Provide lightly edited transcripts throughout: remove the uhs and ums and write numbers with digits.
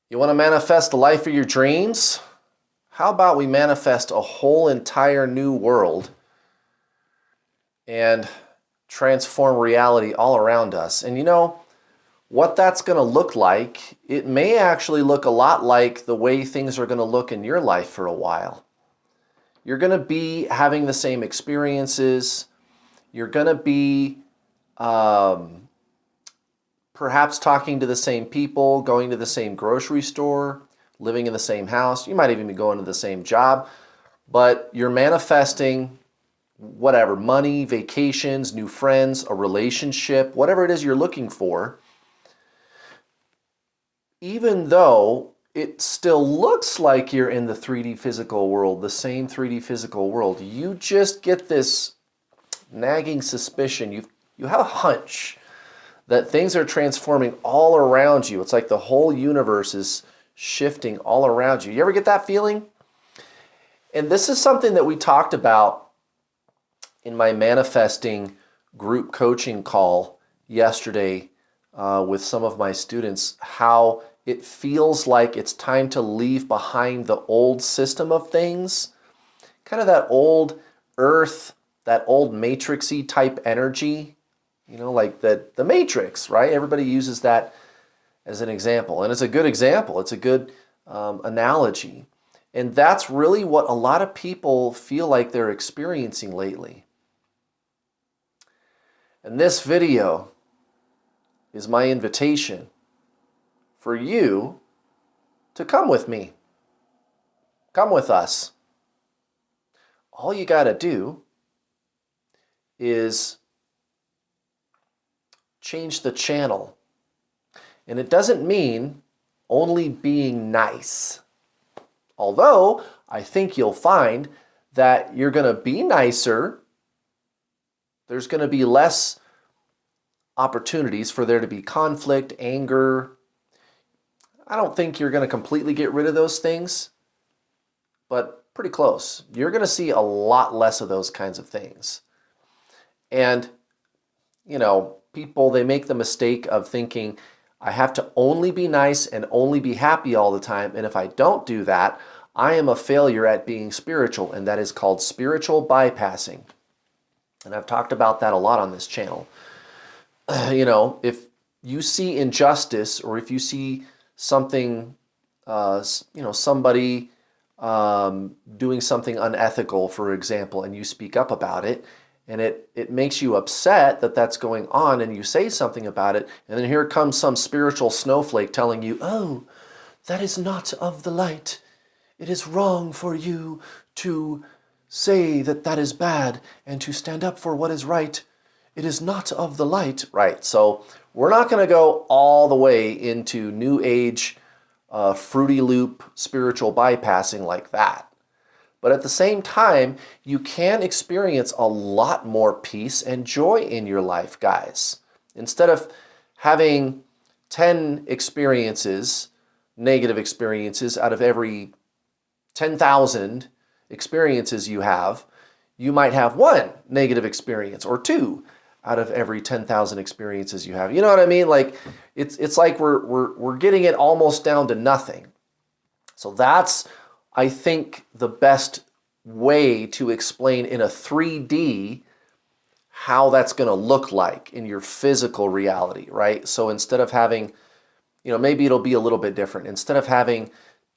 You want to manifest the life of your dreams? How about we manifest a whole entire new world and transform reality all around us? And you know what that's going to look like? It may actually look a lot like the way things are going to look in your life for a while. You're going to be having the same experiences. You're going to be perhaps talking to the same people, going to the same grocery store, living in the same house. You might even be going to the same job, but you're manifesting whatever, money, vacations, new friends, a relationship, whatever it is you're looking for. Even though it still looks like you're in the 3D physical world, the same 3D physical world, you just get this nagging suspicion. You have a hunch that things are transforming all around you. It's like the whole universe is shifting all around you. You ever get that feeling? And this is something that we talked about in my manifesting group coaching call yesterday with some of my students, how it feels like it's time to leave behind the old system of things, kind of that old earth, that old matrixy type energy, you know, like the Matrix, right? Everybody uses that as an example, and it's a good example. It's a good analogy. And that's really what a lot of people feel like they're experiencing lately. And this video is my invitation for you to come with me. Come with us. All you got to do is change the channel. And it doesn't mean only being nice. Although I think you'll find that you're going to be nicer. There's going to be less opportunities for there to be conflict, anger. I don't think you're going to completely get rid of those things, but pretty close. You're going to see a lot less of those kinds of things. And, you know, people, they make the mistake of thinking, I have to only be nice and only be happy all the time. And if I don't do that, I am a failure at being spiritual. And that is called spiritual bypassing. And I've talked about that a lot on this channel. You know, if you see injustice, or if you see something, you know, somebody doing something unethical, for example, and you speak up about it, and it makes you upset that that's going on, and you say something about it, and then here comes some spiritual snowflake telling you, oh, that is not of the light. It is wrong for you to say that that is bad and to stand up for what is right. It is not of the light. Right, so we're not going to go all the way into New Age, Fruity Loop spiritual bypassing like that. But at the same time, you can experience a lot more peace and joy in your life, guys. Instead of having 10 experiences, negative experiences, out of every 10,000 experiences you have, you might have one negative experience or two out of every 10,000 experiences you have. You know what I mean? Like it's like we're getting it almost down to nothing. So that's, I think, the best way to explain in a 3D how that's going to look like in your physical reality, right? So instead of having, you know, maybe it'll be a little bit different. Instead of having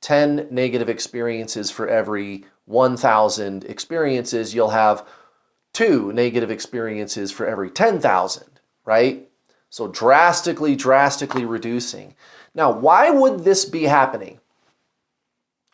10 negative experiences for every 1,000 experiences, you'll have 2 negative experiences for every 10,000, right? So drastically reducing. Now, why would this be happening?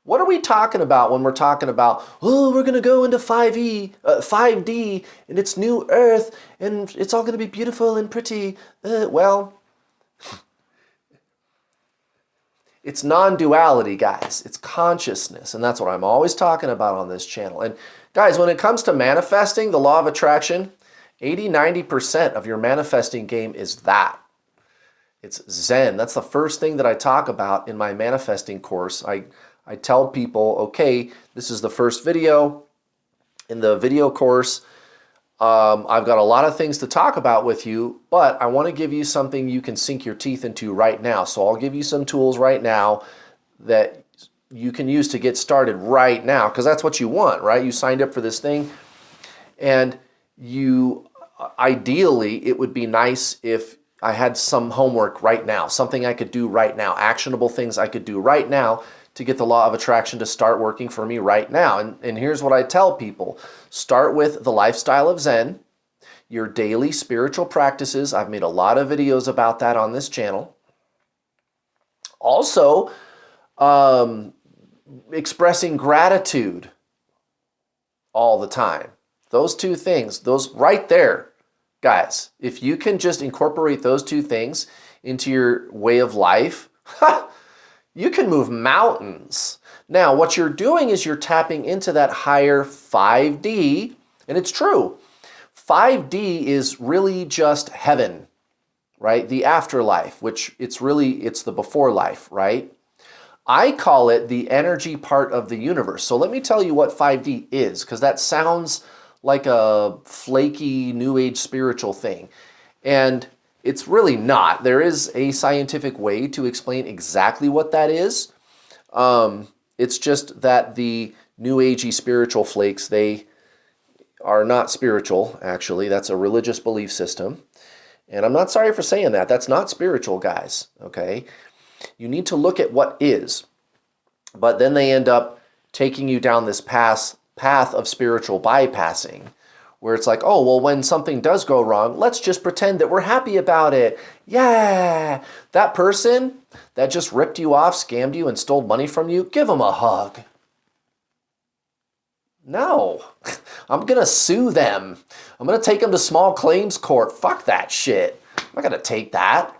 What are we talking about when we're talking about, oh, we're going to go into 5D, and it's new Earth, and it's all going to be beautiful and pretty? Well, it's non-duality, guys. It's consciousness, and that's what I'm always talking about on this channel. And guys, when it comes to manifesting, the law of attraction, 80-90% of your manifesting game is that. It's Zen. That's the first thing that I talk about in my manifesting course. I tell people, okay, this is the first video in the video course. I've got a lot of things to talk about with you, but I want to give you something you can sink your teeth into right now. So I'll give you some tools right now that you can use to get started right now, because that's what you want, right? You signed up for this thing, and you ideally, it would be nice if I had some homework right now, something I could do right now, actionable things I could do right now to get the law of attraction to start working for me right now. And here's what I tell people. Start with the lifestyle of Zen, your daily spiritual practices. I've made a lot of videos about that on this channel. Also, expressing gratitude all the time. Those two things, those right there, guys, if you can just incorporate those two things into your way of life, you can move mountains. Now, what you're doing is you're tapping into that higher 5D, and it's true. 5D is really just heaven, right? The afterlife, which it's the before life, right? I call it the energy part of the universe. So let me tell you what 5D is, because that sounds like a flaky New Age spiritual thing. And it's really not. There is a scientific way to explain exactly what that is. It's just that the New Agey spiritual flakes, they are not spiritual, actually. That's a religious belief system. And I'm not sorry for saying that. That's not spiritual, guys, okay? You need to look at what is. But then they end up taking you down this path of spiritual bypassing, where it's like, oh, well, when something does go wrong, let's just pretend that we're happy about it. Yeah, that person that just ripped you off, scammed you, and stole money from you, give them a hug. No, I'm going to sue them. I'm going to take them to small claims court. Fuck that shit. I'm not going to take that.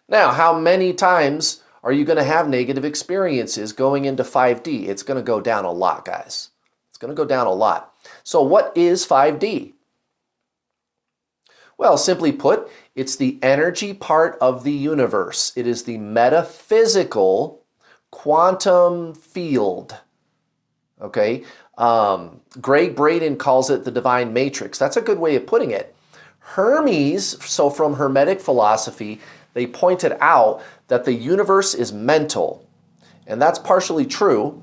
Now, how many times are you going to have negative experiences going into 5D? It's going to go down a lot, guys. It's going to go down a lot. So what is 5D? Well, simply put, it's the energy part of the universe. It is the metaphysical quantum field. Okay? Greg Braden calls it the divine matrix. That's a good way of putting it. Hermes, so from Hermetic philosophy, they pointed out that the universe is mental. And that's partially true.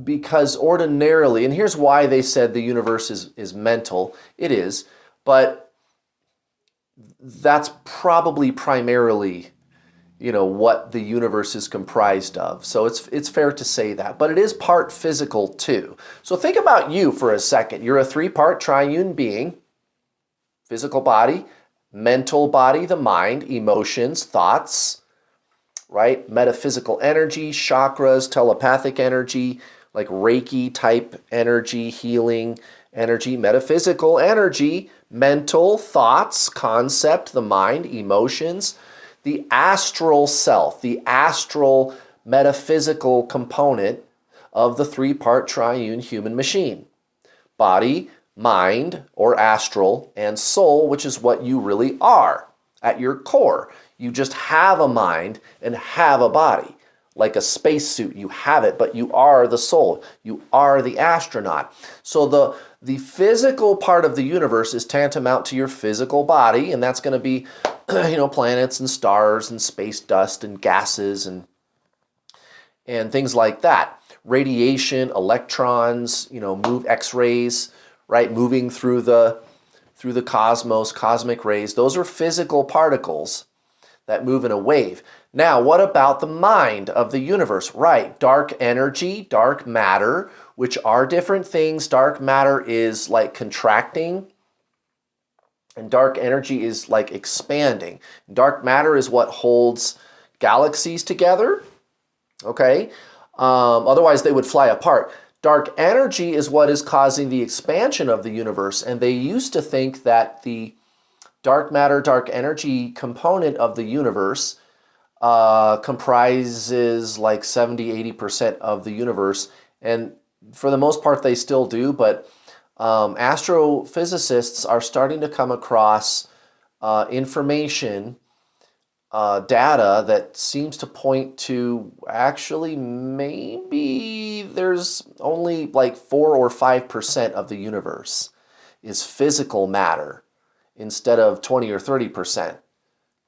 Because ordinarily, and here's why they said the universe is mental. It is, but that's probably primarily, what the universe is comprised of. So it's fair to say that, but it is part physical too. So think about you for a second. You're a 3-part triune being: physical body, mental body, the mind, emotions, thoughts, right? Metaphysical energy, chakras, telepathic energy, like Reiki type energy, healing energy, metaphysical energy, mental, thoughts, concept, the mind, emotions, the astral self, the astral metaphysical component of the 3-part triune human machine. Body, mind, or astral, and soul, which is what you really are at your core. You just have a mind and have a body. Like a spacesuit, you have it, but you are the soul. You are the astronaut. So the physical part of the universe is tantamount to your physical body, and that's going to be, planets and stars and space dust and gases and things like that. Radiation, electrons, move X-rays, right, moving through the cosmos, cosmic rays. Those are physical particles that move in a wave. Now, what about the mind of the universe? Right, dark energy, dark matter, which are different things. Dark matter is like contracting, and dark energy is like expanding. Dark matter is what holds galaxies together, okay? Otherwise, they would fly apart. Dark energy is what is causing the expansion of the universe, and they used to think that the dark matter, dark energy component of the universe comprises like 70-80% of the universe, and for the most part they still do, but astrophysicists are starting to come across information, data that seems to point to actually maybe there's only like 4 or 5% of the universe. is physical matter instead of 20 or 30%,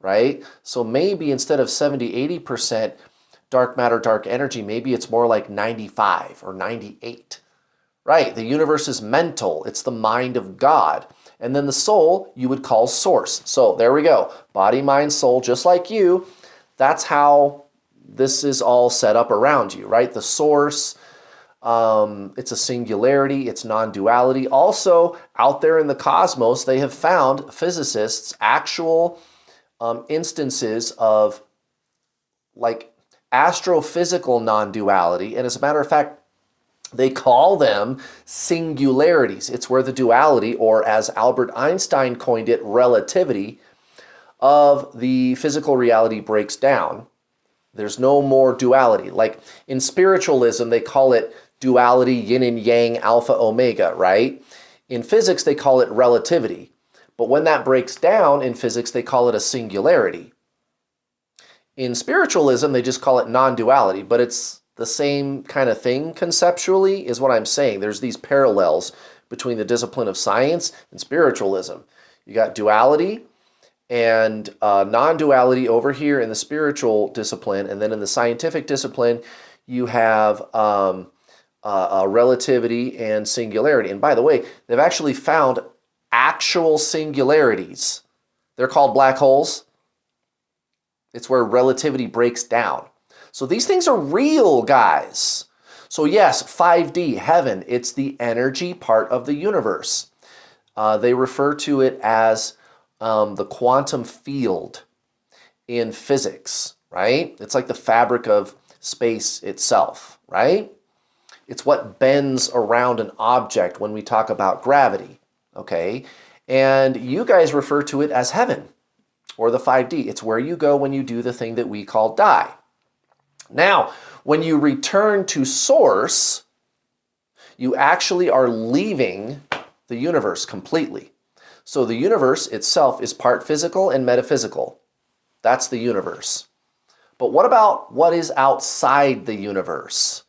right? So maybe instead of 70, 80% dark matter, dark energy, maybe it's more like 95 or 98, right? The universe is mental. It's the mind of God. And then the soul you would call source. So there we go. Body, mind, soul, just like you. That's how this is all set up around you, right? The source, it's a singularity, it's non-duality. Also, out there in the cosmos, they have found, physicists, actual instances of like astrophysical non-duality. And as a matter of fact, they call them singularities. It's where the duality, or as Albert Einstein coined it, relativity of the physical reality breaks down. There's no more duality. Like in spiritualism, they call it duality, yin and yang, alpha, omega, right? In physics, they call it relativity. But when that breaks down in physics, they call it a singularity. In spiritualism, they just call it non-duality, but it's the same kind of thing conceptually, is what I'm saying. There's these parallels between the discipline of science and spiritualism. You got duality and non-duality over here in the spiritual discipline, and then in the scientific discipline, you have relativity and singularity. And by the way, they've actually found actual singularities. They're called black holes. It's where relativity breaks down. So these things are real, guys. So yes, 5D, heaven, it's the energy part of the universe. They refer to it as the quantum field in physics, right? It's like the fabric of space itself, right? It's what bends around an object when we talk about gravity, okay? And you guys refer to it as heaven or the 5D. It's where you go when you do the thing that we call die. Now, when you return to source, you actually are leaving the universe completely. So the universe itself is part physical and metaphysical. That's the universe. But what about what is outside the universe?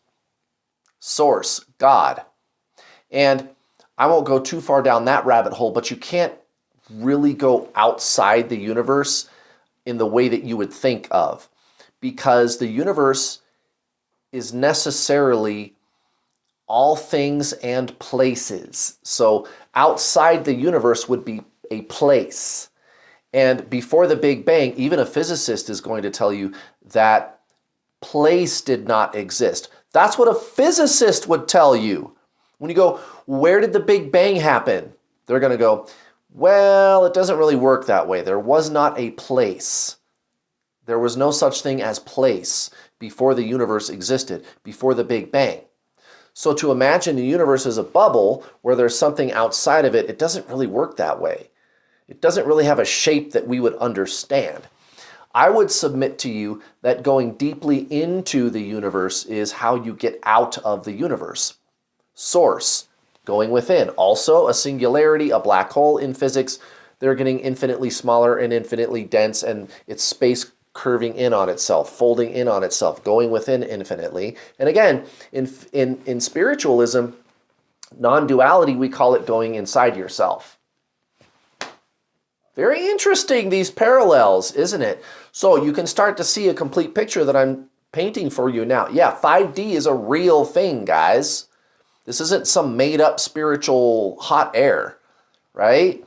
Source, God. And I won't go too far down that rabbit hole, but you can't really go outside the universe in the way that you would think of, because the universe is necessarily all things and places. So outside the universe would be a place. And before the Big Bang, even a physicist is going to tell you that place did not exist. That's what a physicist would tell you. When you go, where did the Big Bang happen? They're going to go, well, it doesn't really work that way. There was not a place. There was no such thing as place before the universe existed, before the Big Bang. So to imagine the universe as a bubble where there's something outside of it, it doesn't really work that way. It doesn't really have a shape that we would understand. I would submit to you that going deeply into the universe is how you get out of the universe. Source, going within. Also a singularity, a black hole in physics. They're getting infinitely smaller and infinitely dense, and it's space curving in on itself, folding in on itself, going within infinitely. And again, in spiritualism, non-duality, we call it going inside yourself. Very interesting, these parallels, isn't it? So you can start to see a complete picture that I'm painting for you now. Yeah, 5D is a real thing, guys. This isn't some made-up spiritual hot air, right?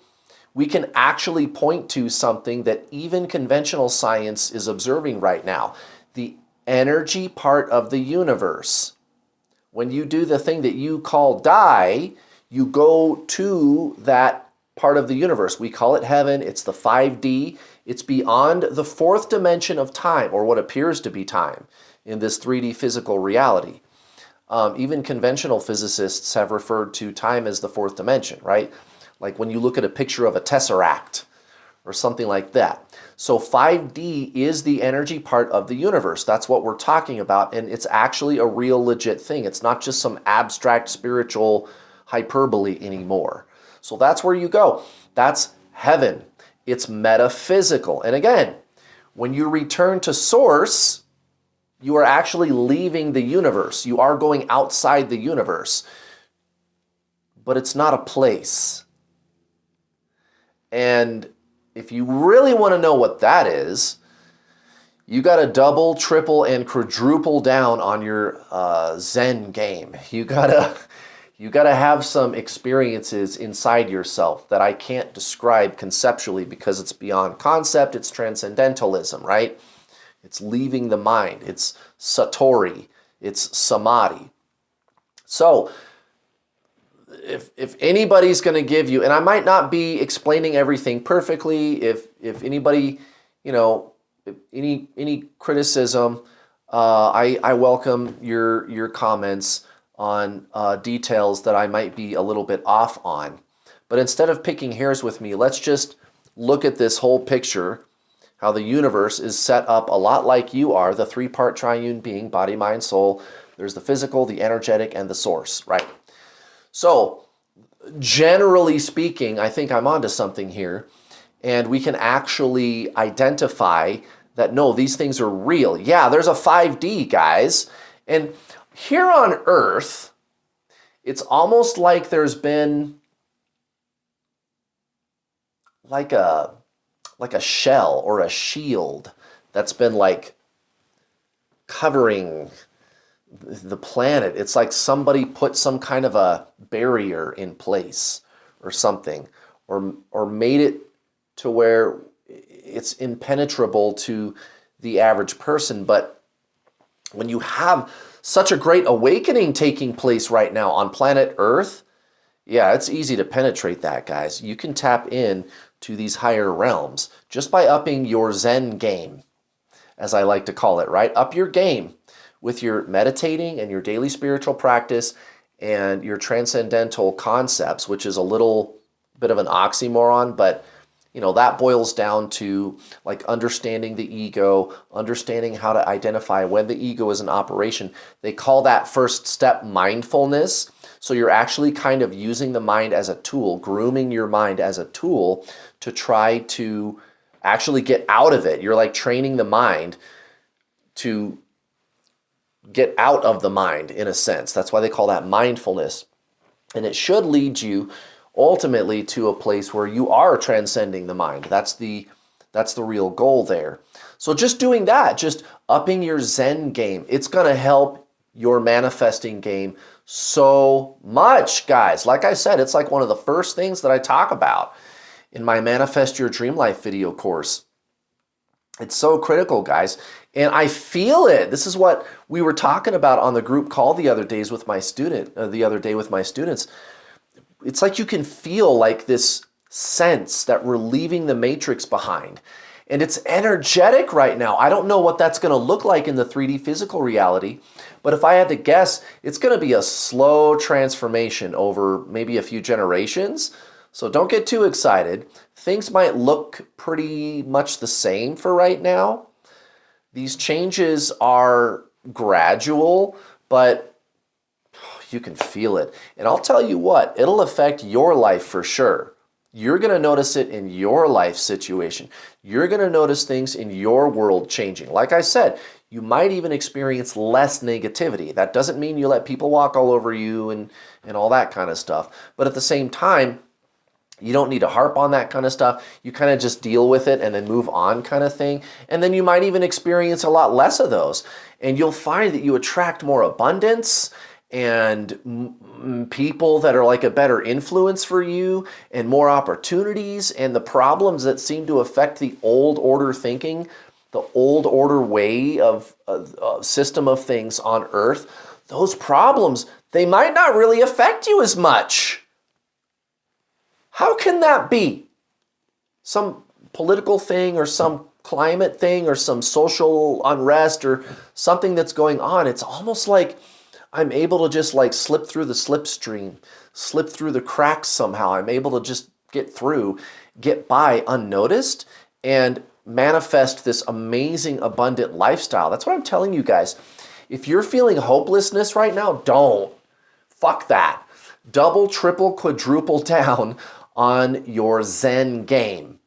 We can actually point to something that even conventional science is observing right now. The energy part of the universe. When you do the thing that you call die, you go to that part of the universe. We call it heaven. It's the 5D. It's beyond the fourth dimension of time, or what appears to be time, in this 3D physical reality. Even conventional physicists have referred to time as the fourth dimension, right? Like when you look at a picture of a tesseract or something like that. So 5D is the energy part of the universe. That's what we're talking about, and it's actually a real legit thing. It's not just some abstract spiritual hyperbole anymore. So that's where you go. That's heaven. It's metaphysical. And again, when you return to source, you are actually leaving the universe. You are going outside the universe. But it's not a place. And if you really want to know what that is, you got to double, triple, and quadruple down on your Zen game. You gotta have some experiences inside yourself that I can't describe conceptually because it's beyond concept. It's transcendentalism, right? It's leaving the mind. It's satori. It's samadhi. So if anybody's going to give you, and I might not be explaining everything perfectly, if anybody, any criticism, I welcome your comments on details that I might be a little bit off on. But instead of picking hairs with me, let's just look at this whole picture, how the universe is set up a lot like you are, the three-part triune being, body, mind, soul. There's the physical, the energetic, and the source, right? So, generally speaking, I think I'm onto something here, and we can actually identify that, no, these things are real. Yeah, there's a 5D, guys. And here on Earth, it's almost like there's been like a shell or a shield that's been like covering the planet. It's like somebody put some kind of a barrier in place or something, or made it to where it's impenetrable to the average person. But when you have such a great awakening taking place right now on planet Earth, yeah, it's easy to penetrate that, guys. You can tap in to these higher realms just by upping your Zen game, as I like to call it, right? Up your game with your meditating and your daily spiritual practice and your transcendental concepts, which is a little bit of an oxymoron, but that boils down to like understanding the ego, understanding how to identify when the ego is in operation. They call that first step mindfulness. So you're actually kind of using the mind as a tool, grooming your mind as a tool to try to actually get out of it. You're like training the mind to get out of the mind, in a sense. That's why they call that mindfulness. And it should lead you ultimately to a place where you are transcending the mind. That's the real goal there. So just doing that, just upping your Zen game, it's going to help your manifesting game so much, guys. Like I said, it's like one of the first things that I talk about in my Manifest Your Dream Life video course. It's so critical, guys. And I feel it. This is what we were talking about on the group call the other day with my students. It's like you can feel like this sense that we're leaving the matrix behind. And it's energetic right now. I don't know what that's going to look like in the 3D physical reality, but if I had to guess, it's going to be a slow transformation over maybe a few generations. So don't get too excited. Things might look pretty much the same for right now. These changes are gradual, but you can feel it. And I'll tell you what, it'll affect your life for sure. You're going to notice it in your life situation. You're going to notice things in your world changing. Like I said, you might even experience less negativity. That doesn't mean you let people walk all over you and all that kind of stuff. But at the same time, you don't need to harp on that kind of stuff. You kind of just deal with it and then move on kind of thing. And then you might even experience a lot less of those. And you'll find that you attract more abundance and people that are like a better influence for you and more opportunities, and the problems that seem to affect the old order thinking, the old order way of system of things on Earth, those problems, they might not really affect you as much. How can that be? Some political thing or some climate thing or some social unrest or something that's going on. It's almost like I'm able to just like slip through the slipstream, slip through the cracks somehow. I'm able to just get through, get by unnoticed, and manifest this amazing, abundant lifestyle. That's what I'm telling you guys. If you're feeling hopelessness right now, don't. Fuck that. Double, triple, quadruple down on your Zen game.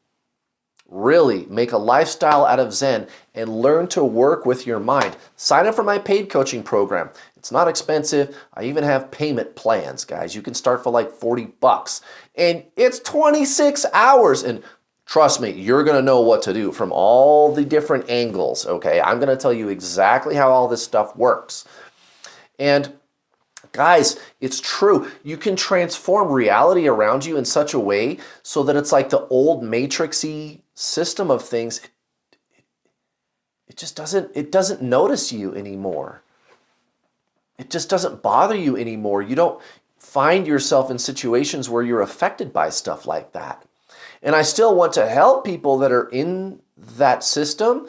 really make a lifestyle out of Zen and learn to work with your mind, sign up for my paid coaching program. It's not expensive. I even have payment plans, guys. You can start for like 40 bucks. And it's 26 hours. And trust me, you're going to know what to do from all the different angles, okay? I'm going to tell you exactly how all this stuff works. And guys, it's true. You can transform reality around you in such a way so that it's like the old matrixy system of things. It just doesn't notice you anymore. It just doesn't bother you anymore. You don't find yourself in situations where you're affected by stuff like that. And I still want to help people that are in that system,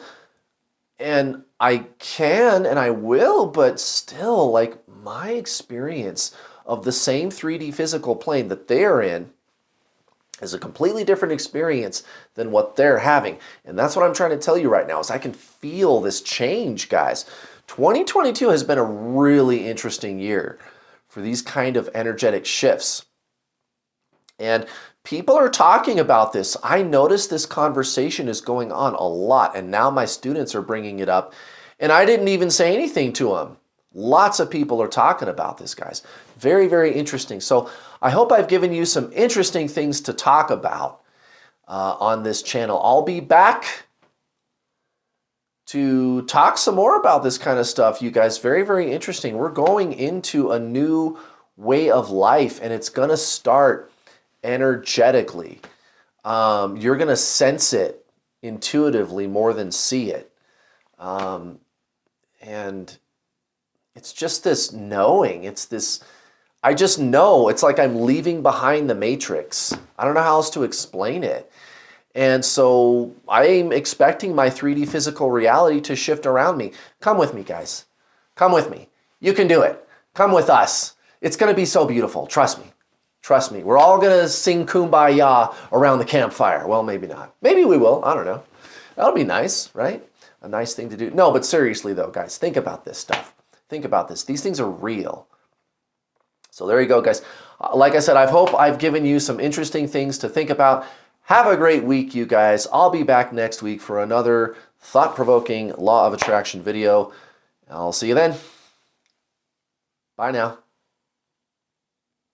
and I can and I will, but still, like, my experience of the same 3D physical plane that they're in is a completely different experience than what they're having. And that's what I'm trying to tell you right now, is I can feel this change, guys. 2022 has been a really interesting year for these kind of energetic shifts. And people are talking about this. I noticed this conversation is going on a lot, and now my students are bringing it up, and I didn't even say anything to them. Lots of people are talking about this, guys. Very, very interesting. So I hope I've given you some interesting things to talk about on this channel. I'll be back to talk some more about this kind of stuff, you guys. Very, very interesting. We're going into a new way of life, and it's going to start energetically. You're going to sense it intuitively more than see it. And it's just this knowing. It's this, I just know. It's like I'm leaving behind the matrix. I don't know how else to explain it. And so I'm expecting my 3D physical reality to shift around me. Come with me, guys. Come with me. You can do it. Come with us. It's going to be so beautiful. Trust me. Trust me. We're all going to sing Kumbaya around the campfire. Well, maybe not. Maybe we will. I don't know. That'll be nice, right? A nice thing to do. No, but seriously though, guys, think about this stuff. Think about this. These things are real. So there you go, guys. Like I said, I hope I've given you some interesting things to think about. Have a great week, you guys. I'll be back next week for another thought-provoking law of attraction video. I'll see you then. Bye now.